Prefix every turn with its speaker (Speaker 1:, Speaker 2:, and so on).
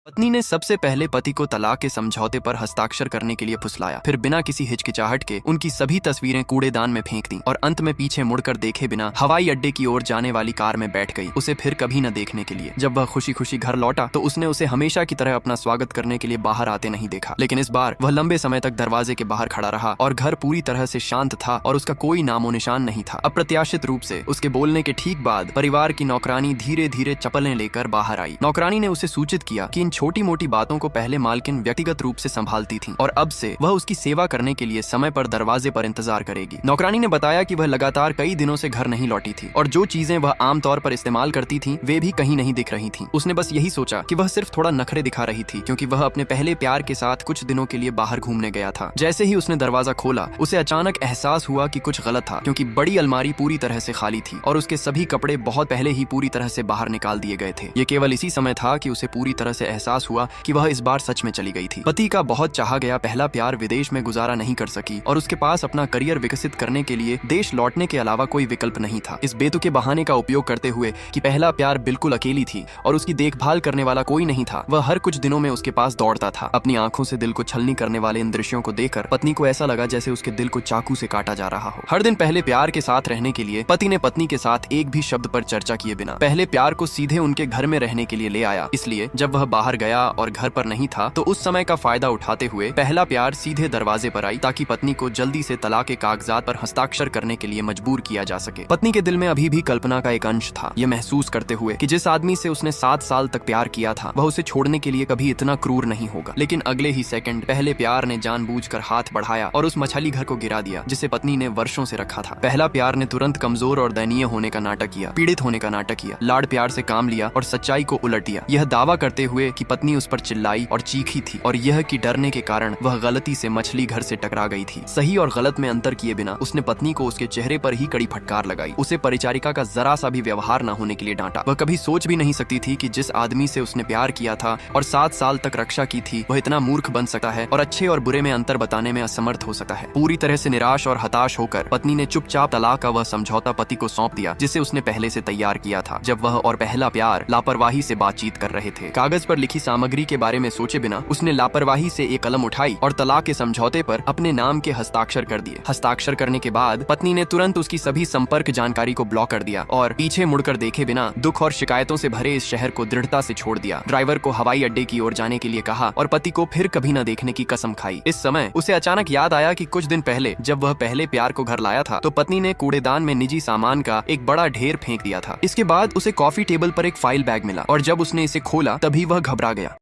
Speaker 1: पत्नी ने सबसे पहले पति को तलाक के समझौते पर हस्ताक्षर करने के लिए फुसलाया, फिर बिना किसी हिचकिचाहट के उनकी सभी तस्वीरें कूड़ेदान में फेंक दी और अंत में पीछे मुड़कर देखे बिना हवाई अड्डे की ओर जाने वाली कार में बैठ गई, उसे फिर कभी न देखने के लिए। जब वह खुशी खुशी घर लौटा तो उसने उसे हमेशा की तरह अपना स्वागत करने के लिए बाहर आते नहीं देखा, लेकिन इस बार वह लंबे समय तक दरवाजे के बाहर खड़ा रहा और घर पूरी तरह से शांत था और उसका कोई नामो निशान नहीं था। अप्रत्याशित रूप से उसके बोलने के ठीक बाद परिवार की नौकरानी धीरे धीरे चप्पलें लेकर बाहर आई। नौकरानी ने उसे सूचित किया कि इन छोटी मोटी बातों को पहले मालकिन व्यक्तिगत रूप से संभालती थी और अब से वह उसकी सेवा करने के लिए समय पर दरवाजे पर इंतजार करेगी। नौकरानी ने बताया कि वह लगातार कई दिनों से घर नहीं लौटी थी और जो चीजें वह आमतौर पर इस्तेमाल करती थी वे भी कहीं नहीं दिख रही थी। उसने बस यही सोचा कि वह सिर्फ थोड़ा नखरे दिखा रही थी क्योंकि वह अपने पहले प्यार के साथ कुछ दिनों के लिए बाहर घूमने गया था। जैसे ही उसने दरवाजा खोला उसे अचानक एहसास हुआ कि कुछ गलत था, क्योंकि बड़ी अलमारी पूरी तरह से खाली थी और उसके सभी कपड़े बहुत पहले ही पूरी तरह से बाहर निकाल दिए गए थे। ये केवल इसी समय था कि उसे पूरी तरह से एहसास हुआ कि वह इस बार सच में चली गई थी। पति का बहुत चाहा गया पहला प्यार विदेश में गुजारा नहीं कर सकी और उसके पास अपना करियर विकसित करने के लिए देश लौटने के अलावा कोई विकल्प नहीं था। इस बेतुके बहाने का उपयोग करते हुए कि पहला प्यार बिल्कुल अकेली थी और उसकी देखभाल करने वाला कोई नहीं था, वह हर कुछ दिनों में उसके पास दौड़ता था। अपनी आंखों से दिल को छलनी करने वाले इन दृश्यों को देखकर पत्नी को ऐसा लगा जैसे उसके दिल को चाकू से काटा जा रहा हो। हर दिन पहले प्यार के साथ रहने के लिए पति ने पत्नी के साथ एक भी शब्द पर चर्चा किए बिना पहले प्यार को सीधे उनके घर में रहने के लिए ले आया। इसलिए जब वह बाहर गया और घर पर नहीं था तो उस समय का फायदा उठाते हुए पहला प्यार सीधे दरवाजे पर आई ताकि पत्नी को जल्दी से तलाक के कागजात पर हस्ताक्षर करने के लिए मजबूर किया जा सके। पत्नी के दिल में अभी भी कल्पना का एक अंश था, यह महसूस करते हुए कि जिस आदमी से उसने 7 साल तक प्यार किया था वह उसे छोड़ने के लिए कभी इतना क्रूर नहीं होगा। लेकिन अगले ही सेकंड पहले प्यार ने जानबूझकर हाथ बढ़ाया और उस मछली घर को गिरा दिया जिसे पत्नी ने वर्षों से रखा था। पहला प्यार ने तुरंत कमजोर और दयनीय होने का नाटक किया, पीड़ित होने का नाटक किया, लाड प्यार से काम लिया और सच्चाई को उलट दिया, यह दावा करते हुए कि पत्नी उस पर चिल्लाई और चीखी थी और यह कि डरने के कारण वह गलती से मछली घर से टकरा गई थी। सही और गलत में अंतर किए बिना उसने पत्नी को उसके चेहरे पर ही कड़ी फटकार लगाई, उसे परिचारिका का जरा सा भी व्यवहार न होने के लिए डांटा। वह कभी सोच भी नहीं सकती थी कि जिस आदमी से उसने प्यार किया था और 7 साल तक रक्षा की थी वह इतना मूर्ख बन सकता है और अच्छे और बुरे में अंतर बताने में असमर्थ हो सकता है। पूरी तरह से निराश और हताश होकर पत्नी ने चुपचाप तलाक का वह समझौता पति को सौंप दिया जिसे उसने पहले से तैयार किया था। जब वह और पहला प्यार लापरवाही से बातचीत कर रहे थे, कागज पर लिखी सामग्री के बारे में सोचे बिना उसने लापरवाही से एक कलम उठाई और तलाक के समझौते पर अपने नाम के हस्ताक्षर कर दिए। हस्ताक्षर करने के बाद पत्नी ने तुरंत उसकी सभी संपर्क जानकारी को ब्लॉक कर दिया और पीछे मुड़कर देखे बिना दुख और शिकायतों से भरे इस शहर को दृढ़ता से छोड़ दिया। ड्राइवर को हवाई अड्डे की ओर जाने के लिए कहा और पति को फिर कभी न देखने की कसम खाई। इस समय उसे अचानक याद आया कि कुछ दिन पहले जब वह पहले प्यार को घर लाया था तो पत्नी ने कूड़ेदान में निजी सामान का एक बड़ा ढेर फेंक दिया था। इसके बाद उसे कॉफी टेबल पर एक फाइल बैग मिला और जब उसने इसे खोला तभी वह घबरा गया।